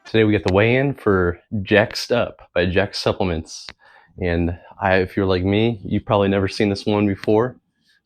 Today we get the weigh-in for Jaxxed Up by Jaxxed Supplements. And if you're like me, you've probably never seen this one before.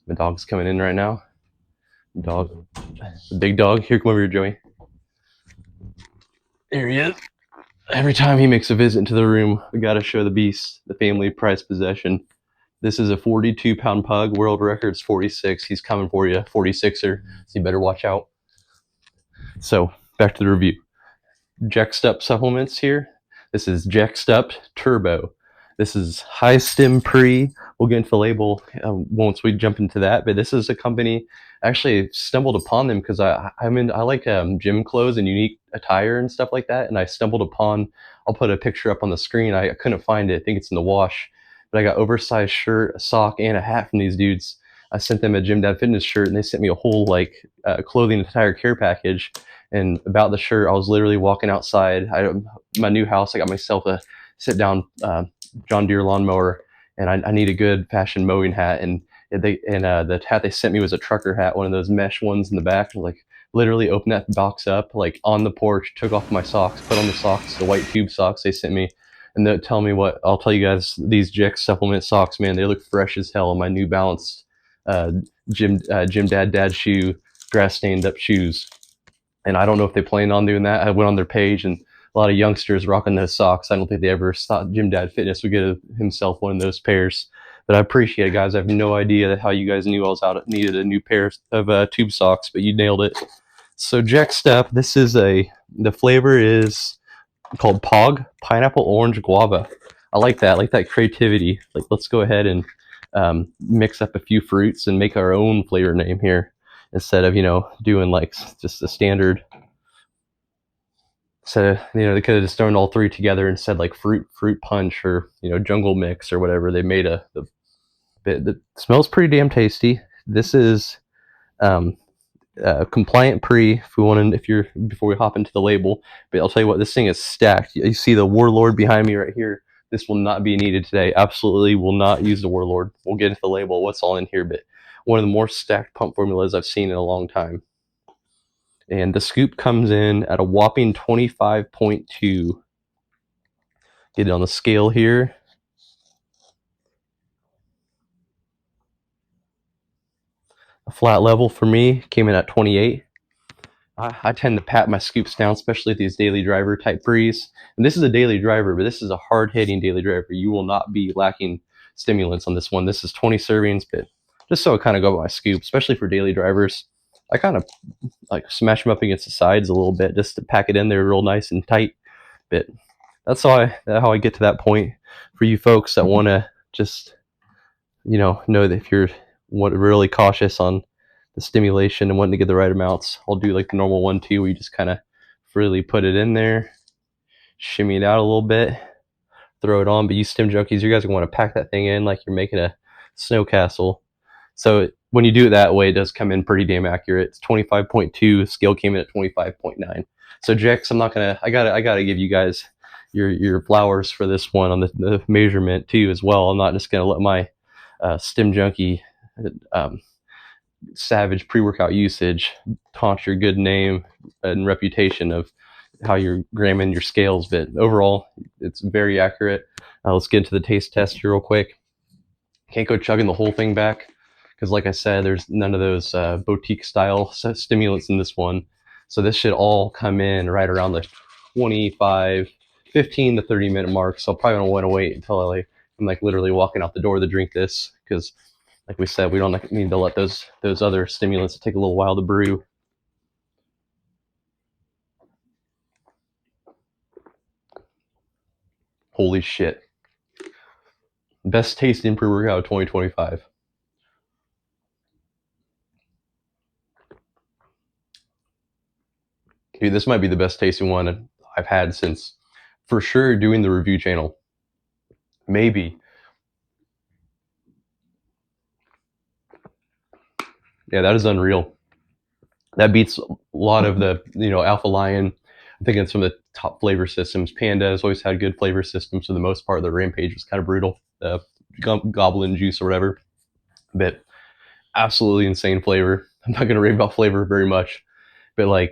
My dog's coming in right now. Dog, the big dog. Here, come over here, Joey. Here he is. Every time he makes a visit into the room, we gotta show the beast, the family prized possession. This is a 42-pound pug. World record's 46. He's coming for you, 46er. So you better watch out. So back to the review. Jaxxed Up supplements here. This is Jaxxed Up Turbo. This is high stim pre. We'll get into the label once we jump into that. But this is a company. I actually stumbled upon them because I like gym clothes and unique attire and stuff like that. And I stumbled upon. I'll put a picture up on the screen. I couldn't find it. I think it's in the wash. But I got oversized shirt, a sock, and a hat from these dudes. I sent them a Gym Dad Fitness shirt, and they sent me a whole clothing and attire care package. And about the shirt, I was literally walking outside my new house. I got myself a sit down John Deere lawnmower, and I need a good fashion mowing hat. And the hat they sent me was a trucker hat, one of those mesh ones in the back. Like literally opened that box up like on the porch, took off my socks, put on the socks, the white tube socks they sent me. And they'll tell me what I'll tell you guys. These Jaxxed supplement socks, man, they look fresh as hell. My New Balance Gym Dad shoe, grass stained up shoes. And I don't know if they plan on doing that. I went on their page, and a lot of youngsters rocking those socks. I don't think they ever thought Gym Dad Fitness would get himself one of those pairs. But I appreciate it, guys. I have no idea how you guys knew I was needed a new pair of tube socks, but you nailed it. So Jaxxed Up, the flavor is called Pog, Pineapple Orange Guava. I like that. I like that creativity. Like, let's go ahead and mix up a few fruits and make our own flavor name here, instead of doing like just the standard. So they could have just thrown all three together and said like fruit punch or jungle mix or whatever. They made a bit that smells pretty damn tasty. This is compliant pre. Before we hop into the label, but I'll tell you what, this thing is stacked. You see the Warlord behind me right here. This will not be needed today. Absolutely will not use the Warlord. We'll get into the label, what's all in here, but one of the more stacked pump formulas I've seen in a long time. And the scoop comes in at a whopping 25.2. Get it on the scale here. A flat level for me came in at 28. I tend to pat my scoops down, especially at these daily driver type breeze. And this is a daily driver, but this is a hard-hitting daily driver. You will not be lacking stimulants on this one. This is 20 servings, but just so I kind of go by my scoop, especially for daily drivers. I kind of like smash them up against the sides a little bit just to pack it in there real nice and tight. But that's how I get to that point. For you folks that want to just know that if you're really cautious on the stimulation and wanting to get the right amounts, I'll do like the normal one too, where you just kind of freely put it in there, shimmy it out a little bit, throw it on. But you stim junkies, you guys are going to pack that thing in like you're making a snow castle. So when you do it that way, it does come in pretty damn accurate. It's 25.2. Scale came in at 25.9. So Jax, I gotta give you guys your flowers for this one on the measurement too as well. I'm not just gonna let my stim junkie savage pre-workout usage taunt your good name and reputation of how you're gramming your scales. But overall, it's very accurate. Let's get into the taste test here real quick. Can't go chugging the whole thing back because, like I said, there's none of those boutique style stimulants in this one. So this should all come in right around the 15 to 30 minute mark. So I'll probably don't want to wait until I'm like literally walking out the door to drink this, because like we said, we don't need to let those other stimulants take a little while to brew. Holy shit. Best tasting pre-workout of 2025. Dude, this might be the best tasting one I've had since, for sure, doing the review channel. Maybe. Yeah, that is unreal. That beats a lot of the, Alpha Lion. I'm thinking of some of the top flavor systems. Panda has always had good flavor systems for the most part. The Rampage was kind of brutal. The Goblin Juice or whatever. But absolutely insane flavor. I'm not going to rave about flavor very much. But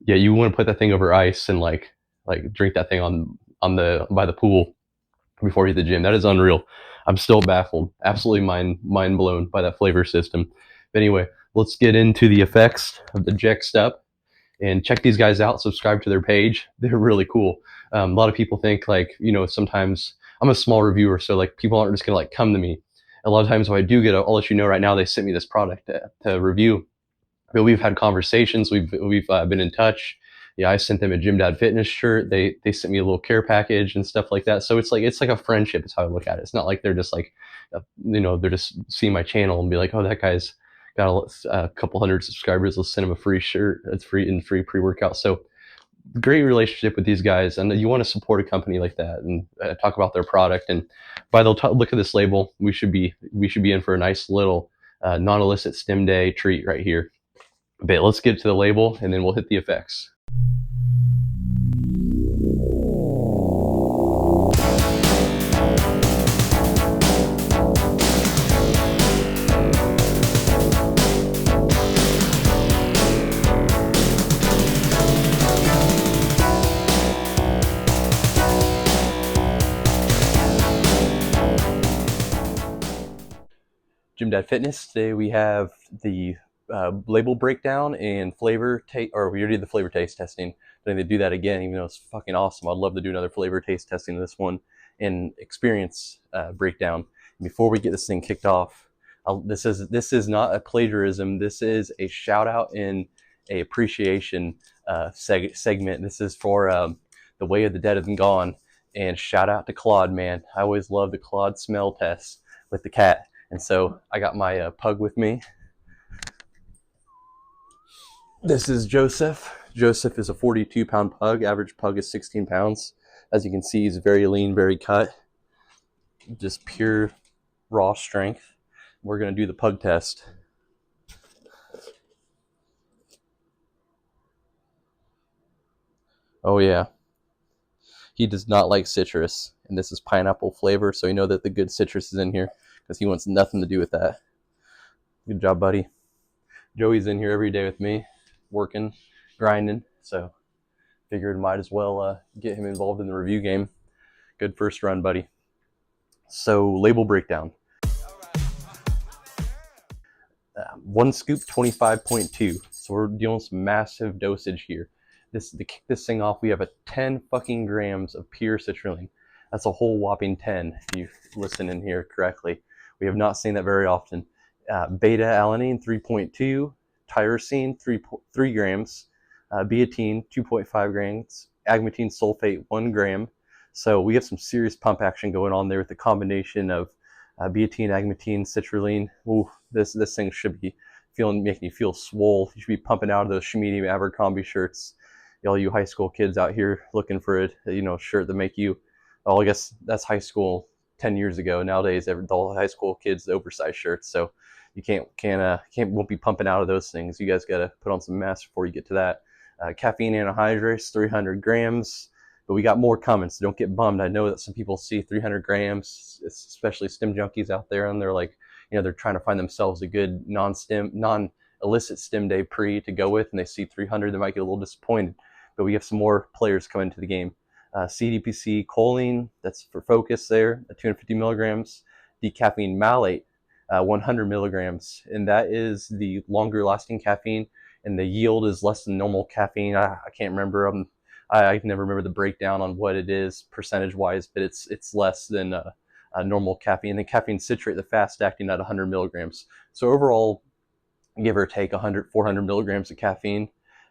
yeah, you want to put that thing over ice and like drink that thing on the by the pool before you hit the gym. That is unreal. I'm still baffled, absolutely mind blown by that flavor system. But anyway, let's get into the effects of the Jaxxed Up and check these guys out. Subscribe to their page. They're really cool. A lot of people think like, sometimes I'm a small reviewer, so like people aren't just gonna like come to me. A lot of times, if I do get, I'll let you know right now. They sent me this product to review, but we've had conversations. We've been in touch. Yeah, I sent them a Gym Dad Fitness shirt. They sent me a little care package and stuff like that. So it's like a friendship. Is how I look at it. It's not like they're just like, they're just seeing my channel and be like, oh, that guy's got a couple hundred subscribers. Let's send him a free shirt. It's free pre-workout. So great relationship with these guys, and you want to support a company like that and talk about their product. And by the look at this label, we should be in for a nice little non-illicit stim day treat right here. But let's get to the label and then we'll hit the effects. Gym Dad Fitness. Today we have the label breakdown and flavor taste, or we already did the flavor taste testing. I think they do that again, even though it's fucking awesome. I'd love to do another flavor taste testing of this one and experience breakdown. And before we get this thing kicked off, this is not a plagiarism. This is a shout out and a appreciation segment. This is for the Way of the Dead and Gone. And shout out to Claude, man. I always love the Claude smell test with the cat. And so I got my pug with me. This is Joseph. Joseph is a 42-pound pug. Average pug is 16 pounds. As you can see, he's very lean, very cut. Just pure raw strength. We're going to do the pug test. Oh yeah. He does not like citrus. And this is pineapple flavor, so you know that the good citrus is in here because he wants nothing to do with that. Good job, buddy. Joey's in here every day with me, working, grinding, so figured might as well get him involved in the review game. Good first run, buddy. So label breakdown. 1 scoop, 25.2. So we're dealing with some massive dosage here. To kick this thing off, we have a 10 fucking grams of pure citrulline. That's a whole whopping 10, if you listen in here correctly. We have not seen that very often. Beta-alanine, 3.2. Tyrosine, 3 grams. Biotin, 2.5 grams. Agmatine sulfate, 1 gram. So we have some serious pump action going on there with the combination of biotin, agmatine, citrulline. Ooh, this thing should be making you feel swole. You should be pumping out of those Schmiede Abercrombie shirts. All you high school kids out here looking for a shirt that make you. Oh, I guess that's high school 10 years ago. Nowadays, all high school kids, the oversized shirts. So you won't be pumping out of those things. You guys got to put on some mass before you get to that. Caffeine anhydrous, 300 grams. But we got more coming, so don't get bummed. I know that some people see 300 grams, especially stim junkies out there, and they're like, they're trying to find themselves a good non-illicit stim day pre to go with, and they see 300, they might get a little disappointed. But we have some more players coming into the game. CDPC choline, that's for focus there, at 250 milligrams. Decaffeine malate, 100 milligrams, and that is the longer lasting caffeine, and the yield is less than normal caffeine. I can't remember. I can never remember the breakdown on what it is percentage wise, but it's less than a normal caffeine. And then caffeine citrate, the fast acting, at 100 milligrams. So overall, give or take 400 milligrams of caffeine.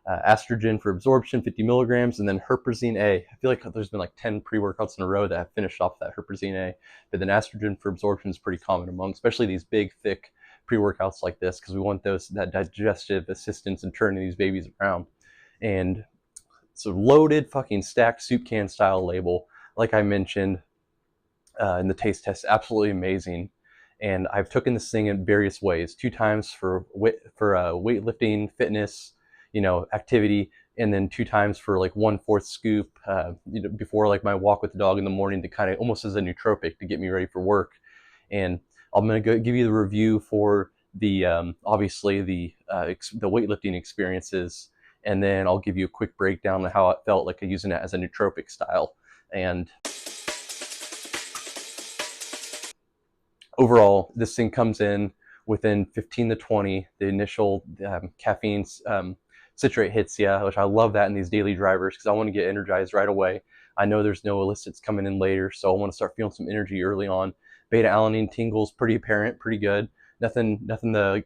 Estrogen for absorption, 50 milligrams, and then Herprazine A. I feel like there's been like 10 pre-workouts in a row that have finished off that Herprazine A. But then estrogen for absorption is pretty common among, especially these big, thick pre-workouts like this, because we want that digestive assistance in turning these babies around. And it's a loaded fucking stacked soup can style label. Like I mentioned in the taste test, absolutely amazing. And I've taken this thing in various ways. 2 times for weightlifting, fitness, activity, and then 2 times for like 1/4 scoop, before like my walk with the dog in the morning, to kind of almost as a nootropic to get me ready for work. And I'm going to give you the review for the obviously the weightlifting experiences. and then I'll give you a quick breakdown of how it felt like using it as a nootropic style. And overall, this thing comes in within 15 to 20. The initial caffeine citrate hits you, which I love that in these daily drivers because I want to get energized right away. I know there's no illicits coming in later, so I want to start feeling some energy early on. Beta alanine tingles pretty apparent, pretty good. Nothing to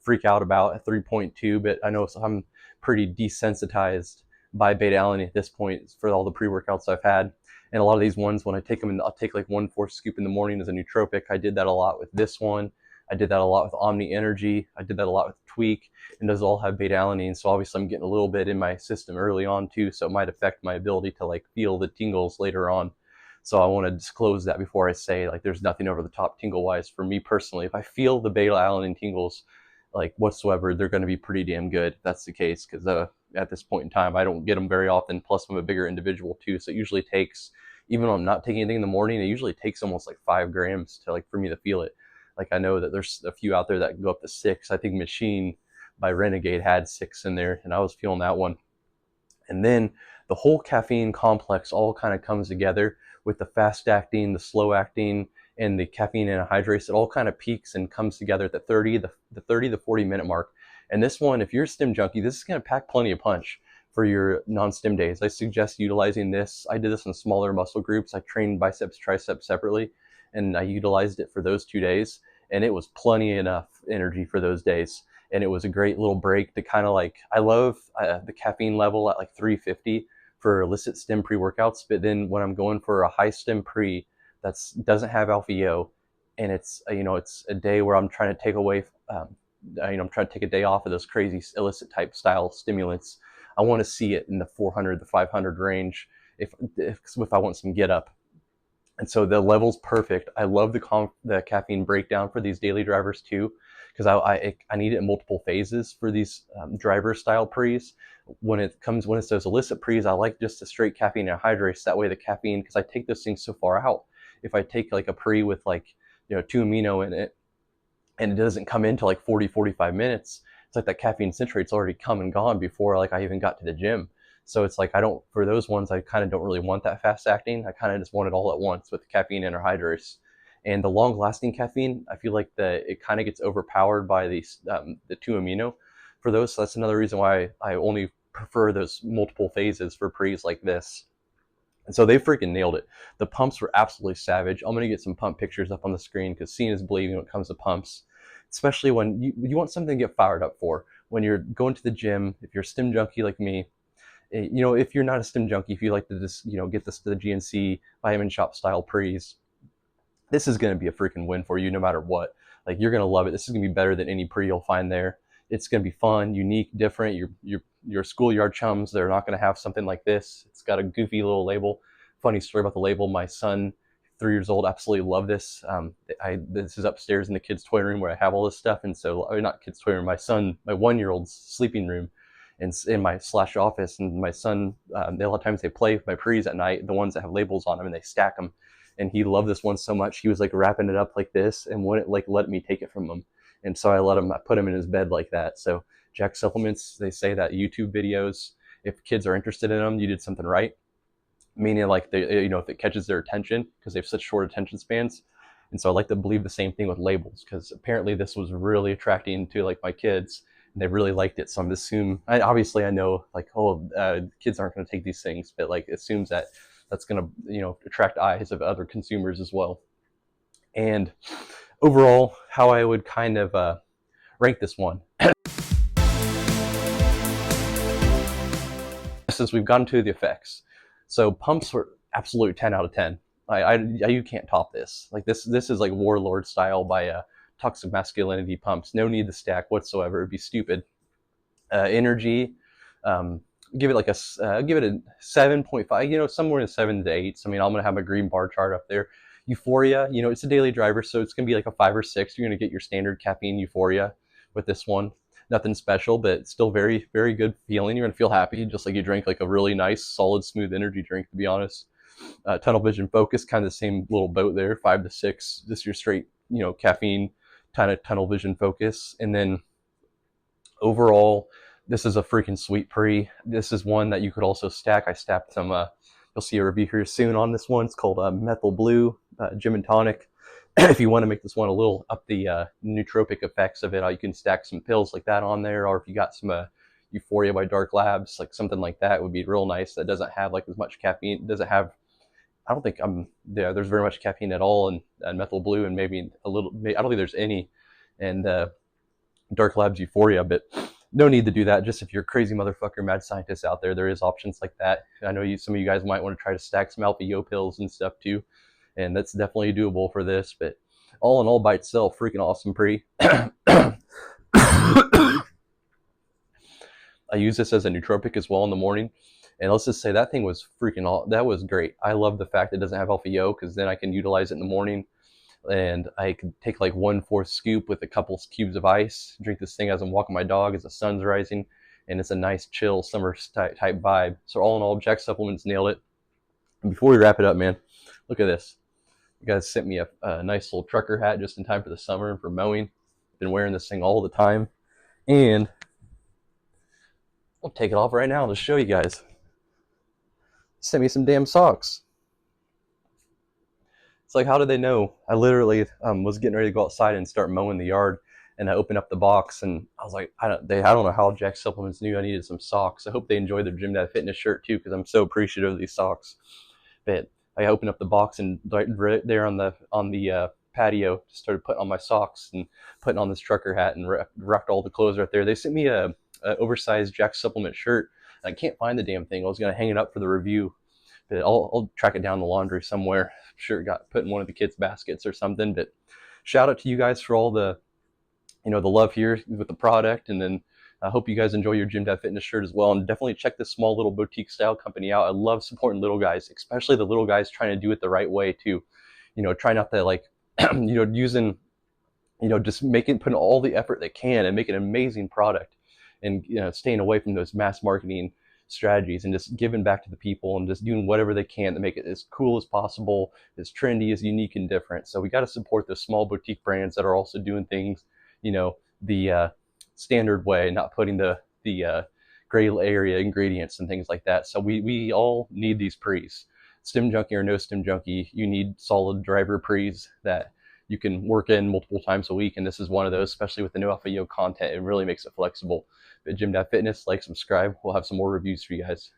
freak out about at 3.2, but I know I'm pretty desensitized by beta alanine at this point for all the pre-workouts I've had. And a lot of these ones, when I take them, I'll take like 1/4 scoop in the morning as a nootropic. I did that a lot with this one. I did that a lot with Omni Energy. I did that a lot with Tweak, and those all have beta alanine. So obviously I'm getting a little bit in my system early on too, so it might affect my ability to like feel the tingles later on. So I want to disclose that before I say like there's nothing over the top tingle wise for me personally. If I feel the beta alanine tingles like whatsoever, they're going to be pretty damn good if that's the case, because at this point in time I don't get them very often. Plus I'm a bigger individual too, so it usually takes, even when I'm not taking anything in the morning, it usually takes almost like 5 grams to like for me to feel it. Like I know that there's a few out there that go up to 6. I think Machine by Renegade had 6 in there, and I was feeling that one. And then the whole caffeine complex all kind of comes together with the fast acting, the slow acting, and the caffeine anhydrase. It all kind of peaks and comes together at the 30 to 40 minute mark. And this one, if you're a Stim junkie, this is going to pack plenty of punch for your non-Stim days. I suggest utilizing this. I did this in smaller muscle groups. I trained biceps, triceps separately, and I utilized it for those 2 days, and it was plenty enough energy for those days. And it was a great little break to kind of like, I love the caffeine level at like 350 for illicit Stim pre-workouts, but then when I'm going for a high Stim pre that doesn't have alpha yo, and it's it's a day where I'm trying to take away I'm trying to take a day off of those crazy illicit type style stimulants, I want to see it in the 400 to 500 range if I want some get up. And so the level's perfect. I love the caffeine breakdown for these daily drivers too, because I need it in multiple phases for these driver style pre's. When it's those illicit pre's, I like just a straight caffeine anhydrase. That way the caffeine, because I take those things so far out. If I take like a pre with like 2 amino in it, and it doesn't come into like 40-45 minutes, it's like that caffeine citrate's already come and gone before like I even got to the gym. So it's like for those ones, I kind of don't really want that fast acting. I kind of just want it all at once with the caffeine anhydrase. And the long lasting caffeine, I feel like it kind of gets overpowered by the 2 amino for those. So that's another reason why I only prefer those multiple phases for pre's like this. And so they freaking nailed it. The pumps were absolutely savage. I'm going to get some pump pictures up on the screen because seeing is believing when it comes to pumps, especially when you want something to get fired up for. When you're going to the gym, if you're a Stim junkie like me, if you're not a Stim junkie, if you like to just, get this to the GNC Vitamin Shop style pre's, this is going to be a freaking win for you no matter what. Like, you're going to love it. This is going to be better than any pre you'll find there. It's going to be fun, unique, different. Your schoolyard chums, they're not going to have something like this. It's got a goofy little label. Funny story about the label. My son, 3 years old, absolutely loved this. This is upstairs in the kids' toy room where I have all this stuff. And so, not kids' toy room, my 1-year-old's sleeping room, and in my / office. And my son, a lot of times they play with my pre's at night, the ones that have labels on them, and they stack them. And he loved this one so much, he was like wrapping it up like this and wouldn't like let me take it from him. And so I put him in his bed like that. So Jaxxed supplements, they say that YouTube videos, if kids are interested in them, you did something right. Meaning like if it catches their attention, because they have such short attention spans. And so I like to believe the same thing with labels, because apparently this was really attracting to like my kids, and they really liked it. So I'm assuming, obviously I know like, kids aren't going to take these things, but like assumes that that's going to attract eyes of other consumers as well. And overall, how I would kind of rank this one. Since we've gotten to the effects, so pumps were absolute 10 out of 10. You can't top this. Like this is like Warlord style by Toxic Masculinity pumps. No need to stack whatsoever. It'd be stupid. Energy, give it like give it a 7.5. Somewhere in 7 to 8. So, I'm gonna have my green bar chart up there. Euphoria, it's a daily driver, so it's gonna be like a 5 or 6. You're gonna get your standard caffeine Euphoria with this one. Nothing special, but still very, very good feeling. You're gonna feel happy, just like you drink like a really nice, solid, smooth energy drink, to be honest. Tunnel Vision Focus, kind of the same little boat there, 5 to 6. Just your straight, caffeine kind of tunnel vision focus. And then overall, This is a freaking sweet pre. This is one that you could also stack. I stacked some. You'll see a review here soon on this one. It's called Methyl Blue Gym and Tonic. If you want to make this one a little up the nootropic effects of it, you can stack some pills like that on there. Or if you got some Euphoria by Dark Labs, like something like that would be real nice. That doesn't have like as much caffeine. It doesn't have. I don't think there's very much caffeine at all in Methyl Blue, and maybe a little. I don't think there's any, and Dark Labs Euphoria, but no need to do that. Just if you're a crazy motherfucker mad scientist out there, there is options like that. I know some of you guys might want to try to stack some alpha yo pills and stuff too, and that's definitely doable for this. But all in all, by itself, freaking awesome pre. I use this as a nootropic as well in the morning, and let's just say that thing was that was great. I love the fact that it doesn't have alpha yo, because then I can utilize it in the morning, and I could take like 1/4 scoop with a couple cubes of ice, drink this thing as I'm walking my dog as the sun's rising, and it's a nice chill summer type vibe. So all in all, Jaxxed supplements nailed it. And before we wrap it up, man, look at this. You guys sent me a nice little trucker hat just in time for the summer and for mowing. Been wearing this thing all the time, and I'll take it off right now to show you guys. Sent me some damn socks. It's like, how did they know? I literally was getting ready to go outside and start mowing the yard, and I opened up the box, and I was like, I don't know how Jaxxed Supplements knew I needed some socks. I hope they enjoyed their Gym Dad Fitness shirt too, because I'm so appreciative of these socks. But I opened up the box, and right there on the patio, just started putting on my socks and putting on this trucker hat, and rocked all the clothes right there. They sent me a oversized Jaxxed Supplement shirt. I can't find the damn thing. I was gonna hang it up for the review, but I'll track it down the laundry somewhere. I'm sure it got put in one of the kids' baskets or something. But shout out to you guys for all the the love here with the product, and then I hope you guys enjoy your Gym Dad Fitness shirt as well. And definitely check this small little boutique style company out. I love supporting little guys, especially the little guys trying to do it the right way too. Try not to like using just putting all the effort they can and make an amazing product, and staying away from those mass marketing strategies, and just giving back to the people and just doing whatever they can to make it as cool as possible, as trendy, as unique and different. So we got to support those small boutique brands that are also doing things the standard way, not putting the gray area ingredients and things like that. So we all need these pre's. Stim junkie or no stim junkie, you need solid driver pre's that you can work in multiple times a week, and this is one of those, especially with the no alpha yo content. It really makes it flexible. But Gym Dad Fitness, like, subscribe. We'll have some more reviews for you guys.